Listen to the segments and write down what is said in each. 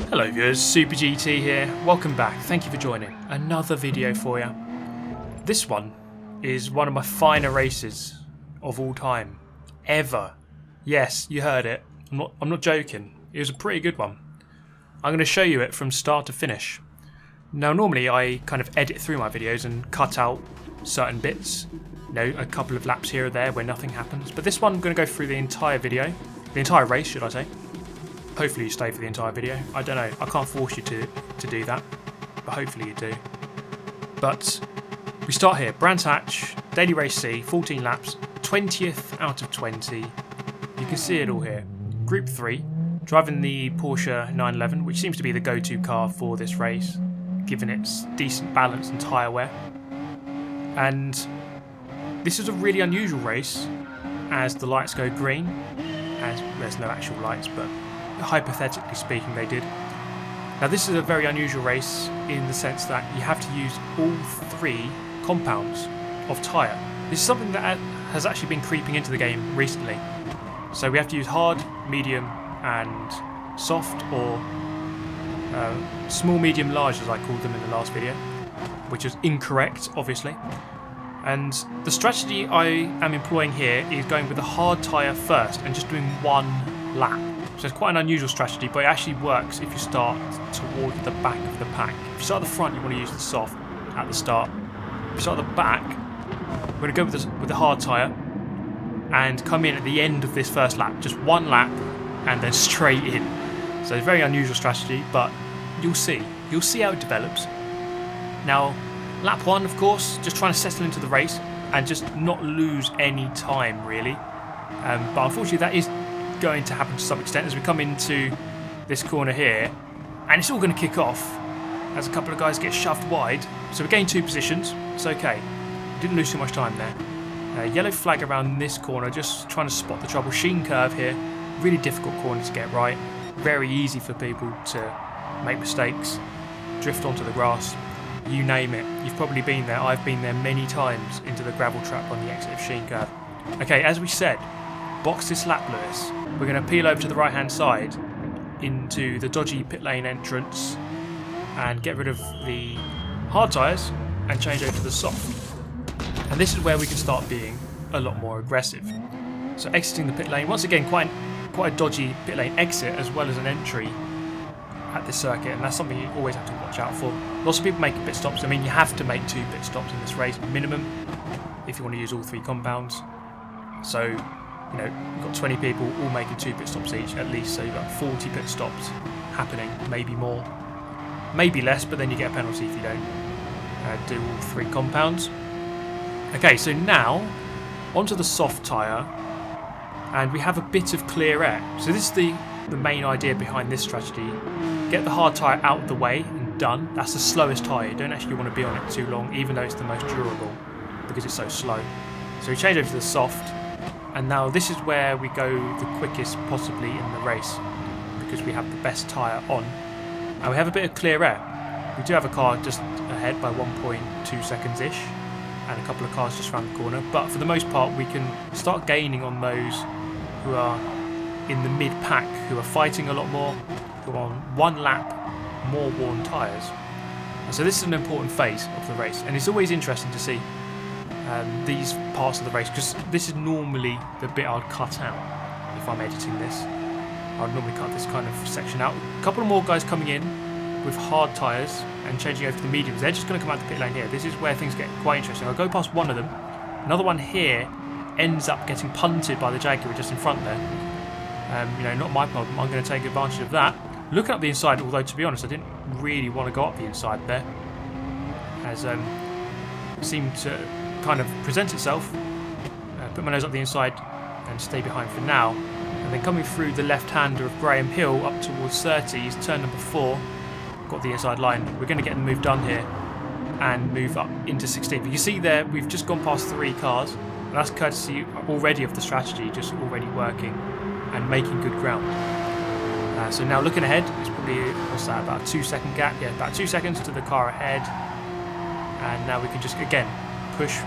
Hello viewers, Super GT here. Welcome back. Thank you for joining. Another video for you. This one is one of my finer races of all time, ever. Yes, you heard it. I'm not joking. It was a pretty good one. I'm going to show you it from start to finish. Now, normally I kind of edit through my videos and cut out certain bits. You know, a couple of laps here or there where nothing happens. But this one, I'm going to go through the entire video, the entire race, should I say. Hopefully you stay for the entire video. I don't know, I can't force you to do that, but hopefully you do. But we start here, Brands Hatch, Daily Race C, 14 laps, 20th out of 20. You can see it all here. Group 3, driving the Porsche 911, which seems to be the go-to car for this race, given its decent balance and tyre wear. And this is a really unusual race, as the lights go green, as there's no actual lights, but hypothetically speaking they did. Now this is a very unusual race in the sense that you have to use all 3 compounds of tyre. This is something that has actually been creeping into the game recently. So we have to use hard, medium and soft, or small, medium, large as I called them in the last video, which is incorrect obviously. And the strategy I am employing here is going with the hard tyre first and just doing one lap. So it's quite an unusual strategy, but it actually works if you start towards the back of the pack. If you start at the front, you want to use the soft at the start. If you start at the back, we're going to go with the hard tyre and come in at the end of this first lap. Just one lap and then straight in. So it's a very unusual strategy, but you'll see. You'll see how it develops. Now, lap 1, of course, just trying to settle into the race and just not lose any time, really. But unfortunately, that is going to happen to some extent as we come into this corner here, and it's all going to kick off as a couple of guys get shoved wide. So we gain 2 positions. It's okay. Didn't lose too much time there. Yellow flag around this corner, just trying to spot the trouble. Sheen curve here, really difficult corner to get right. Very easy for people to make mistakes, drift onto the grass, you name it. You've probably been there. I've been there many times into the gravel trap on the exit of Sheen curve. Okay, as we said, box this lap, Lewis. We're going to peel over to the right hand side into the dodgy pit lane entrance and get rid of the hard tyres and change over to the soft. And this is where we can start being a lot more aggressive. So exiting the pit lane, once again quite a dodgy pit lane exit as well as an entry at this circuit, and that's something you always have to watch out for. Lots of people make pit stops. I mean, you have to make 2 pit stops in this race minimum if you want to use all 3 compounds. So, you know, you've got 20 people all making 2 pit stops each at least, so you've got 40 pit stops happening, maybe more, maybe less, but then you get a penalty if you don't do all 3 compounds. Okay, so now onto the soft tyre, and we have a bit of clear air. So this is the main idea behind this strategy. Get the hard tyre out of the way and done. That's the slowest tyre. You don't actually want to be on it too long, even though it's the most durable, because it's so slow. So we change over to the soft. And now this is where we go the quickest possibly in the race, because we have the best tyre on. And we have a bit of clear air. We do have a car just ahead by 1.2 seconds-ish, and a couple of cars just around the corner. But for the most part, we can start gaining on those who are in the mid-pack, who are fighting a lot more, who are on 1 lap more worn tyres. And so this is an important phase of the race, and it's always interesting to see these parts of the race, because this is normally the bit I'd cut out if I'm editing this. I'd normally cut this kind of section out. A couple of more guys coming in with hard tyres and changing over to the mediums. They're just going to come out the pit lane here. This is where things get quite interesting. I'll go past one of them. Another one here ends up getting punted by the Jaguar just in front there. You know, not my problem. I'm going to take advantage of that. Looking up the inside, although to be honest, I didn't really want to go up the inside there, as it seemed to kind of present itself. Put my nose up the inside and stay behind for now. And then coming through the left-hander of Graham Hill up towards 30s, turn number 4, got the inside line. We're going to get the move done here and move up into 16th. You can see there we've just gone past 3 cars, and that's courtesy already of the strategy, just already working and making good ground. So now looking ahead, it's probably, what's that, about a 2-second gap? Yeah, about 2 seconds to the car ahead. And now we can just, again, push,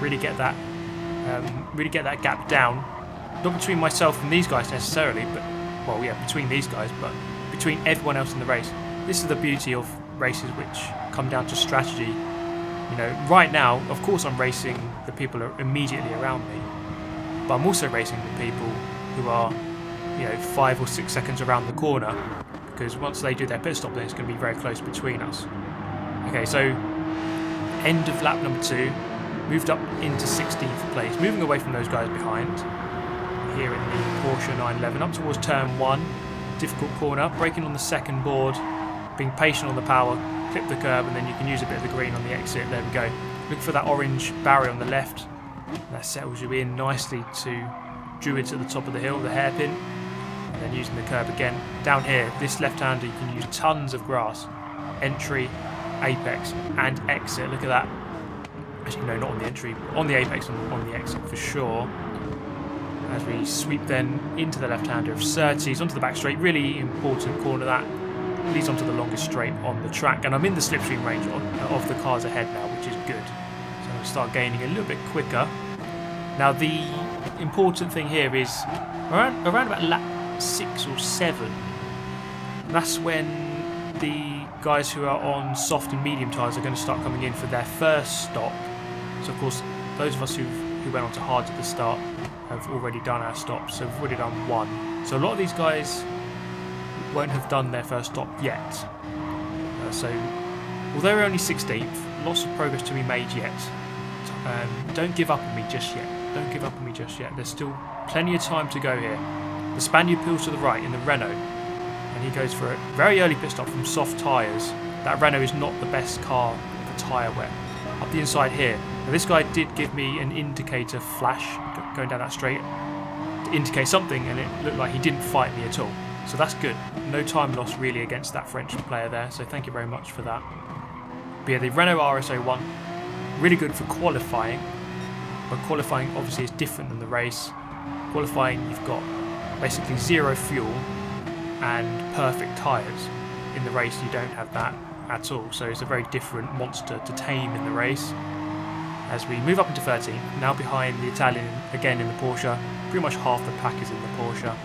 really get that gap down. Not between myself and these guys necessarily, but, well, yeah, between these guys, but between everyone else in the race. This is the beauty of races which come down to strategy. You know, right now, of course I'm racing the people who are immediately around me, but I'm also racing the people who are, you know, 5 or 6 seconds around the corner, because once they do their pit stop then it's going to be very close between us. Okay, so end of lap number 2, moved up into 16th place, moving away from those guys behind. Here in the Porsche 911, up towards turn 1, difficult corner, braking on the second board, being patient on the power, clip the curb, and then you can use a bit of the green on the exit. There we go. Look for that orange barrier on the left. That settles you in nicely to Druids at the top of the hill, the hairpin, and then using the curb again. Down here, this left-hander, you can use tons of grass. Entry, apex, and exit. Look at that. Actually, no, not on the entry, on the apex and on the exit for sure. As we sweep then into the left-hander of Surtees onto the back straight. Really important corner that leads onto the longest straight on the track, and I'm in the slipstream range of the cars ahead now, which is good. So I'm going to start gaining a little bit quicker. Now the important thing here is around about lap 6 or 7. That's when the guys who are on soft and medium tyres are going to start coming in for their first stop. So of course those of us who went on to hards at the start have already done our stops, so we've already done 1. So a lot of these guys won't have done their first stop yet. So although we're only 16th, lots of progress to be made yet. Don't give up on me just yet. Don't give up on me just yet. There's still plenty of time to go here. The Spaniard peels to the right in the Renault, and he goes for a very early pit stop from soft tyres. That Renault is not the best car for tyre wear. Up the inside here, now this guy did give me an indicator flash going down that straight to indicate something, and it looked like he didn't fight me at all. So that's good. No time lost really against that French player there, so thank you very much for that. But yeah, the Renault RS01, really good for qualifying, but qualifying obviously is different than the race. Qualifying, you've got basically 0 fuel and perfect tyres. In the race you don't have that at all, so it's a very different monster to tame in the race. As we move up into 13, now behind the Italian again in the Porsche, pretty much half the pack is in the Porsche.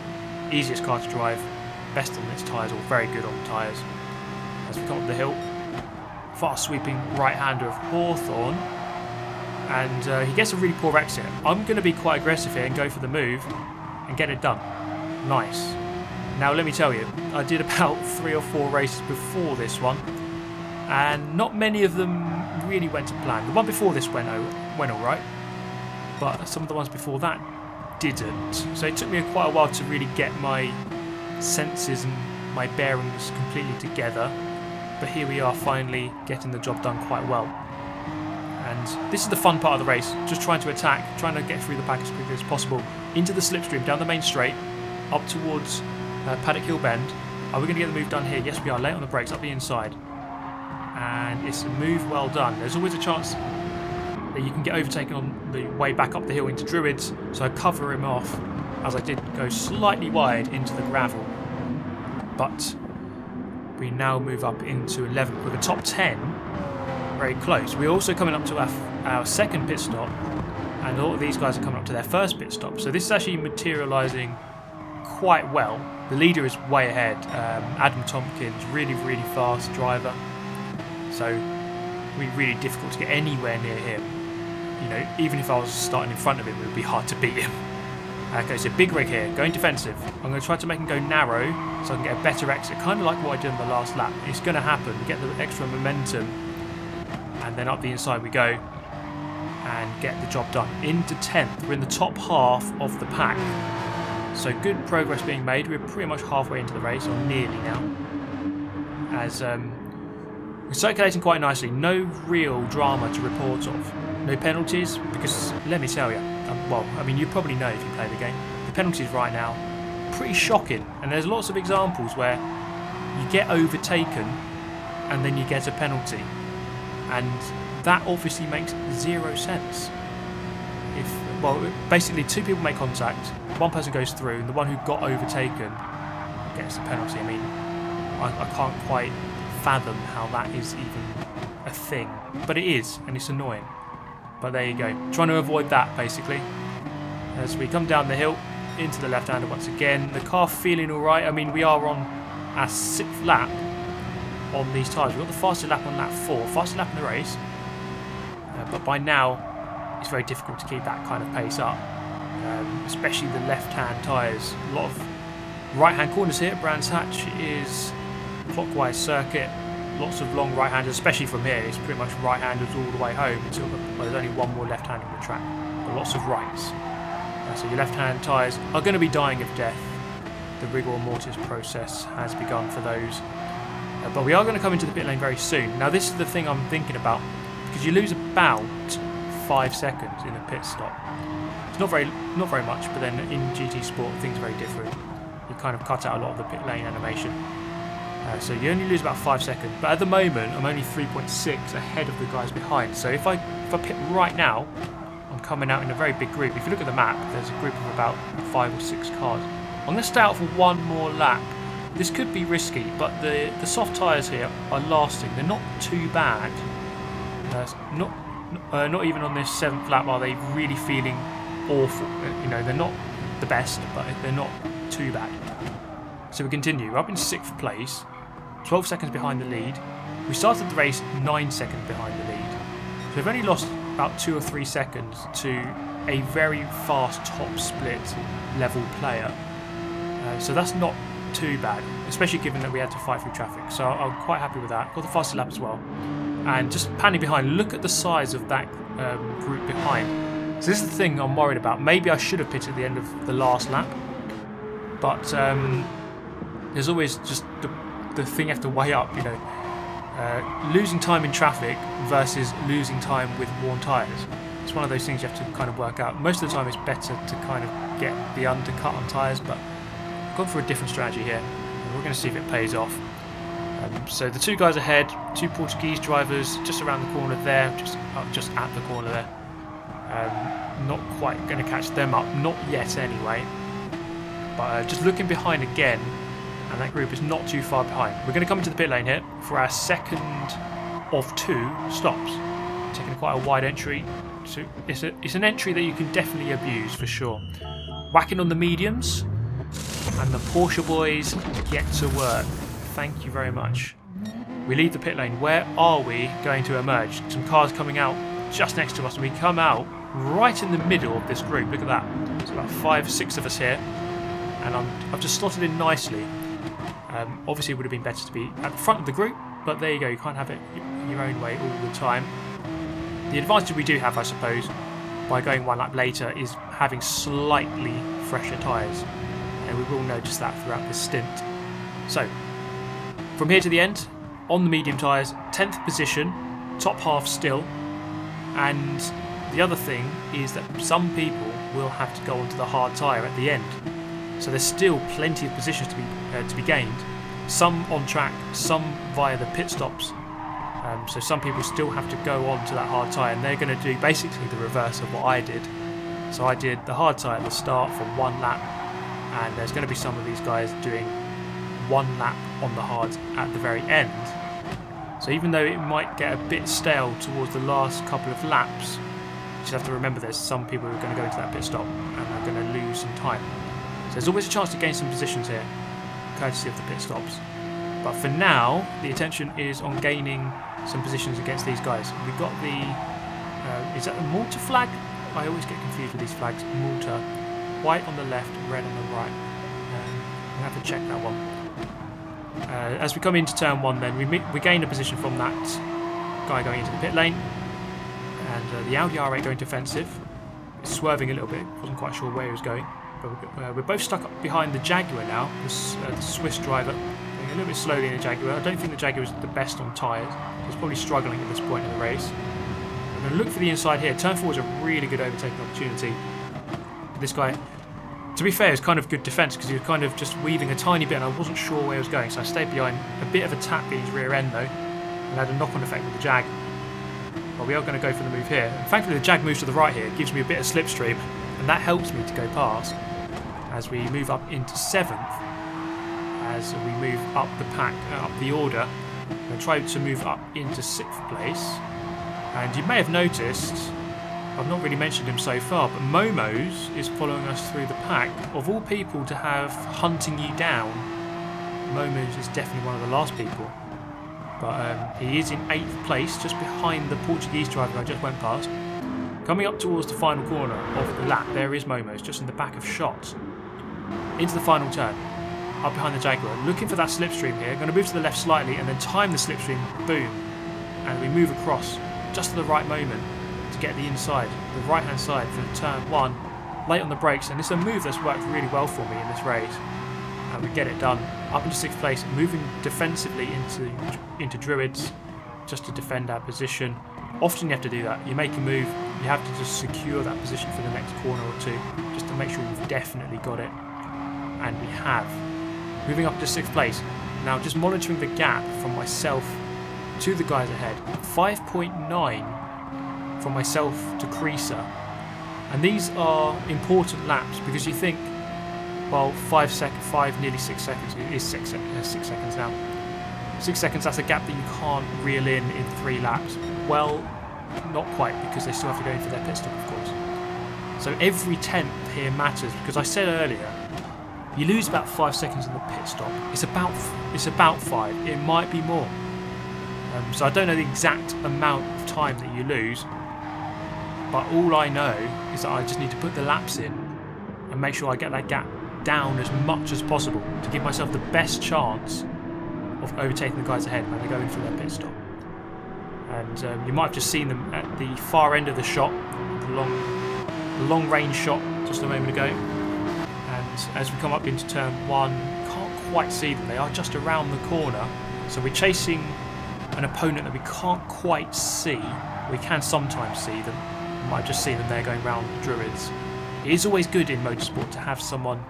Easiest car to drive, best on its tyres, or very good on tyres. As we come up the hill, fast sweeping right-hander of Hawthorne, and he gets a really poor exit. I'm going to be quite aggressive here and go for the move and get it done. Nice. Now let me tell you, I did about 3 or 4 races before this one, and not many of them really went to plan. The one before this went alright, but some of the ones before that didn't. So it took me quite a while to really get my senses and my bearings completely together, but here we are finally getting the job done quite well. And this is the fun part of the race, just trying to attack, trying to get through the pack as quickly as possible, into the slipstream, down the main straight, up towards Paddock Hill Bend. Are we going to get the move done here? Yes we are, late on the brakes, up the inside. And it's a move well done. There's always a chance that you can get overtaken on the way back up the hill into Druids, so I cover him off as I did go slightly wide into the gravel. But we now move up into 11th with a top 10 very close. We're also coming up to our second pit stop, and all of these guys are coming up to their first pit stop, so this is actually materialising quite well. The leader is way ahead, Adam Tompkins, really fast driver, so it would be really difficult to get anywhere near him. You know, even if I was starting in front of him, it would be hard to beat him. Okay, so big rig here, going defensive. I'm going to try to make him go narrow so I can get a better exit, kind of like what I did in the last lap. It's going to happen, get the extra momentum, and then up the inside we go and get the job done. Into 10th, we're in the top half of the pack. So good progress being made. We're pretty much halfway into the race, or nearly now. As we're circulating quite nicely, no real drama to report of. No penalties, because let me tell you, well, I mean, you probably know if you play the game, the penalties right now, pretty shocking. And there's lots of examples where you get overtaken and then you get a penalty. And that obviously makes 0 sense. Well, basically 2 people make contact, 1 person goes through, and the one who got overtaken gets the penalty. I mean, I can't quite fathom how that is even a thing, but it is, and it's annoying. But there you go, trying to avoid that basically. As we come down the hill into the left-hander once again, the car feeling alright. I mean, we are on our 6th lap on these tyres. We've got the fastest lap on lap 4, fastest lap in the race. But by now, it's very difficult to keep that kind of pace up, especially the left-hand tyres. A lot of right-hand corners here. Brands Hatch is clockwise circuit. Lots of long right-handers, especially from here. It's pretty much right-handers all the way home until there's only one more left-hand on the track. But lots of rights. So your left-hand tyres are going to be dying of death. The rigor mortis process has begun for those. But we are going to come into the pit lane very soon. Now this is the thing I'm thinking about, because you lose about 5 seconds in a pit stop. It's not very much, but then in GT Sport things are very different. You kind of cut out a lot of the pit lane animation. So you only lose about 5 seconds, but at the moment I'm only 3.6 ahead of the guys behind. So if I pit right now, I'm coming out in a very big group. If you look at the map, there's a group of about 5 or 6 cars. I'm going to stay out for one more lap. This could be risky, but the soft tyres here are lasting. They're not too bad. Not even on this 7th lap are they really feeling awful. You know, they're not the best, but they're not too bad. So we continue. We're up in 6th place. 12 seconds behind the lead. We started the race 9 seconds behind the lead. So we've only lost about 2 or 3 seconds to a very fast top split level player. So that's not too bad, especially given that we had to fight through traffic. So I'm quite happy with that. Got the fastest lap as well. And just panning behind, look at the size of that group behind. So this is the thing I'm worried about. Maybe I should have pitted at the end of the last lap. But there's always just the thing you have to weigh up, you know, losing time in traffic versus losing time with worn tyres. It's one of those things you have to kind of work out. Most of the time it's better to kind of get the undercut on tyres, but I've gone for a different strategy here. And we're going to see if it pays off. So the 2 guys ahead, 2 Portuguese drivers just around the corner there, just at the corner there. Not quite going to catch them up, not yet anyway. But just looking behind again, and that group is not too far behind. We're going to come into the pit lane here for our 2nd of 2 stops. Taking quite a wide entry. So it's an entry that you can definitely abuse for sure. Whacking on the mediums, and the Porsche boys get to work. Thank you very much. We leave the pit lane. Where are we going to emerge? Some cars coming out just next to us, and we come out right in the middle of this group. Look at that. There's about 5 or 6 of us here, and I've just slotted in nicely. Obviously it would have been better to be at the front of the group, but there you go, you can't have it your own way all the time. The advantage we do have, I suppose, by going 1 lap later is having slightly fresher tyres, and we will notice that throughout this stint. So, from here to the end, on the medium tyres, 10th position, top half still, and the other thing is that some people will have to go onto the hard tyre at the end. So there's still plenty of positions to be gained. Some on track, some via the pit stops. So some people still have to go on to that hard tyre, and they're going to do basically the reverse of what I did. So I did the hard tyre at the start for 1 lap, and there's going to be some of these guys doing 1 lap on the hards at the very end. So even though it might get a bit stale towards the last couple of laps, you just have to remember there's some people who are going to go into that pit stop and are going to lose some time. So there's always a chance to gain some positions here, courtesy of the pit stops. But for now, the attention is on gaining some positions against these guys. We've got the, is that the Malta flag? I always get confused with these flags. Malta, white on the left, red on the right. We'll have to check that one. As we come into turn 1 then, we gain a position from that guy going into the pit lane. And the Audi R8 going defensive. Swerving a little bit, wasn't quite sure where he was going. But we're both stuck up behind the Jaguar now, the Swiss driver. Going a little bit slowly in the Jaguar. I don't think the Jaguar is the best on tyres. He's probably struggling at this point in the race. I'm going to look for the inside here. Turn 4 is a really good overtaking opportunity. This guy, to be fair, is kind of good defence because he was kind of just weaving a tiny bit and I wasn't sure where he was going, so I stayed behind. A bit of a tap at his rear end though, and had a knock-on effect with the Jag. But we are going to go for the move here. And thankfully the Jag moves to the right here. It gives me a bit of slipstream, and that helps me to go past as we move up into 7th. As we move up the pack, up the order, and try to move up into 6th place. And you may have noticed, I've not really mentioned him so far, but Momoz is following us through the pack. Of all people to have hunting you down Momoz is definitely one of the last people. But he is in 8th place, just behind the Portuguese driver I just went past. Coming up towards the final corner of the lap, there is Momoz, just in the back of shots. Into the final turn, up behind the Jaguar. Looking for that slipstream here. Going to move to the left slightly and then time the slipstream. Boom. And we move across just at the right moment to get the inside, the right-hand side for turn 1. Late on the brakes, and it's a move that's worked really well for me in this race. And we get it done. Up into 6th place, moving defensively into Druids, just to defend our position. Often you have to do that. You make a move, you have to just secure that position for the next corner or two, just to make sure you've definitely got it. And we have. Moving up to 6th place. Now just monitoring the gap from myself to the guys ahead. 5.9 from myself to Creaser. And these are important laps because you think, well, 5, nearly 6 seconds. It is 6 seconds now. 6 seconds, that's a gap that you can't reel in 3 laps. Well, not quite, because they still have to go in for their pit stop, of course. So every 10th here matters, because I said earlier, you lose about 5 seconds in the pit stop. It's about 5. It might be more. So I don't know the exact amount of time that you lose, but all I know is that I just need to put the laps in and make sure I get that gap down as much as possible to give myself the best chance of overtaking the guys ahead when they go in for their pit stop. And you might have just seen them at the far end of the shot, the long range shot just a moment ago. And as we come up into turn 1, can't quite see them. They are just around the corner. So we're chasing an opponent that we can't quite see. We can sometimes see them. You might just see them there going round the Druids. It is always good in motorsport to have someone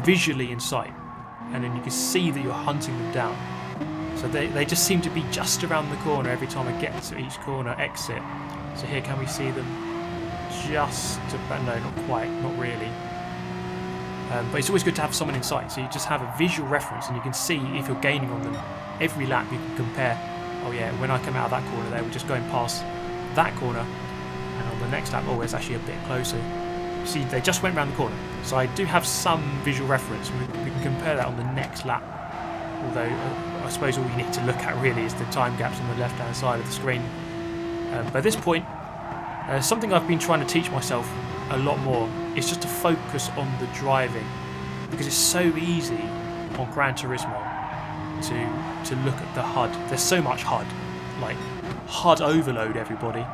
visually in sight, and then you can see that you're hunting them down. So they just seem to be just around the corner every time I get to each corner exit. So here, can we see them just about? No, not quite, not really. But it's always good to have someone in sight, so you just have a visual reference and you can see if you're gaining on them. Every lap you can compare, oh yeah, when I come out of that corner there, we're just going past that corner, and on the next lap, oh, it's actually a bit closer. See, they just went round the corner, so I do have some visual reference. We can compare that on the next lap, although I suppose all you need to look at really is the time gaps on the left hand side of the screen. But at this point, something I've been trying to teach myself a lot more is just to focus on the driving, because it's so easy on Gran Turismo to look at the HUD. There's so much HUD, like HUD overload, everybody.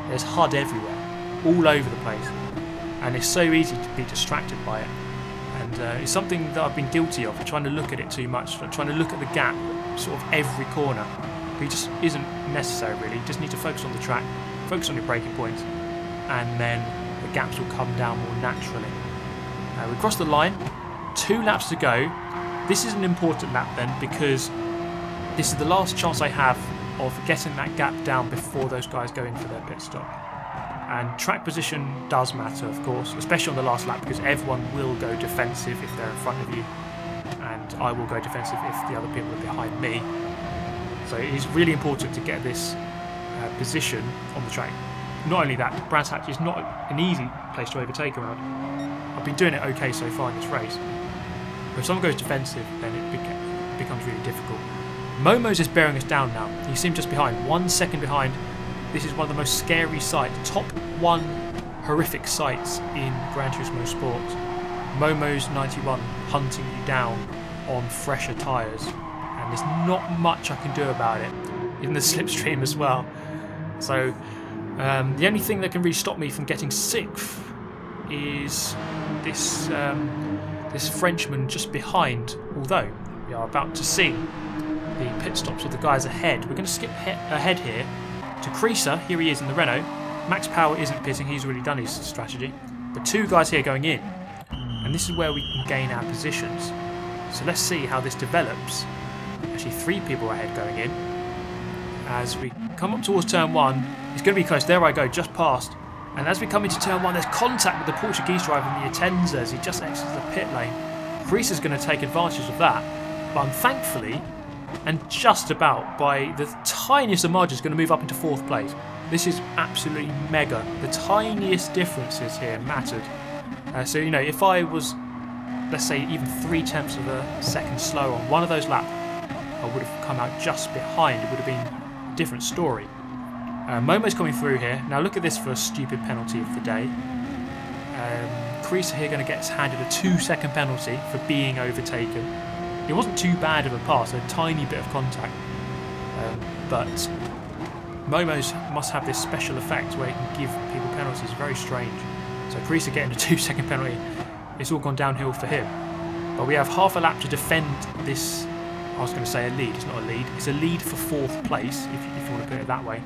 There's HUD everywhere, all over the place. And it's so easy to be distracted by it. And it's something that I've been guilty of, trying to look at it too much, trying to look at the gap sort of every corner. But it just isn't necessary really. You just need to focus on the track, focus on your braking points, and then the gaps will come down more naturally. We crossed the line, 2 laps to go. This is an important lap then, because this is the last chance I have of getting that gap down before those guys go in for their pit stop. And track position does matter, of course, especially on the last lap, because everyone will go defensive if they're in front of you, and I will go defensive if the other people are behind me. So it is really important to get this position on the track. Not only that, Brands Hatch is not an easy place to overtake around. I've been doing it okay so far in this race. But if someone goes defensive, then it becomes really difficult. Momoz is bearing us down now. You see him just behind, 1 second behind. This is one of the most scary sights, top 1 horrific sights in Gran Turismo Sport. Momoz 91 hunting you down on fresher tyres, and there's not much I can do about it in the slipstream as well. So the only thing that can really stop me from getting 6th is this this Frenchman just behind. Although we are about to see the pit stops of the guys ahead, we're going to skip ahead here to Creaser. Here he is in the Renault. Max Power isn't pitting, he's already done his strategy. But 2 guys here going in, and this is where we can gain our positions. So let's see how this develops. Actually 3 people ahead going in. As we come up towards turn 1, it's going to be close. There I go, just past. And as we come into turn 1, there's contact with the Portuguese driver in the Atenza as he just exits the pit lane. Creaser's going to take advantage of that, but thankfully, and just about by the tiniest of margins, going to move up into 4th place. This is absolutely mega. The tiniest differences here mattered. So you know, if I was let's say even 0.3 of a second slow on one of those laps, I would have come out just behind. It would have been a different story. Momo's coming through here. Now look at this for a stupid penalty of the day. Creaser here going to get handed a 2-second penalty for being overtaken. It wasn't too bad of a pass, a tiny bit of contact. But Momoz must have this special effect where he can give people penalties. Very strange. So Creaser getting a 2-second penalty. It's all gone downhill for him. But we have half a lap to defend this. I was going to say a lead. It's not a lead. It's a lead for 4th place, if you want to put it that way.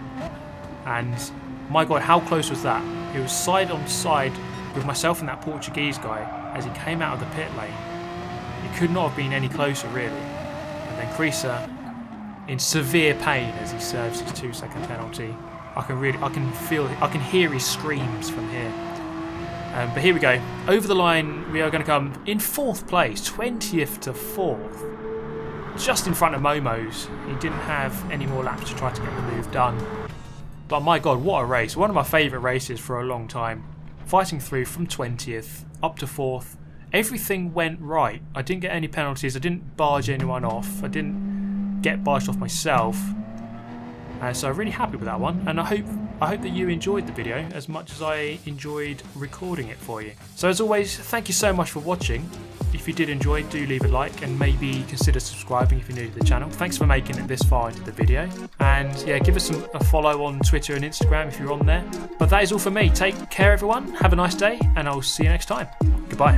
And my God, how close was that? It was side on side with myself and that Portuguese guy as he came out of the pit lane. It could not have been any closer, really. And then Creaser in severe pain as he serves his 2-second penalty. I can hear his screams from here. But here we go. Over the line, we are going to come in 4th place, 20th to 4th. Just in front of Momoz. He didn't have any more laps to try to get the move done. But my God, what a race. One of my favourite races for a long time. Fighting through from 20th up to 4th. Everything went right. I didn't get any penalties. I didn't barge anyone off. I didn't get barged off myself. So I'm really happy with that one. And I hope that you enjoyed the video as much as I enjoyed recording it for you. So as always, thank you so much for watching. If you did enjoy, do leave a like and maybe consider subscribing if you're new to the channel. Thanks for making it this far into the video. And yeah, give us a follow on Twitter and Instagram if you're on there. But that is all for me. Take care everyone, have a nice day, and I'll see you next time. Goodbye.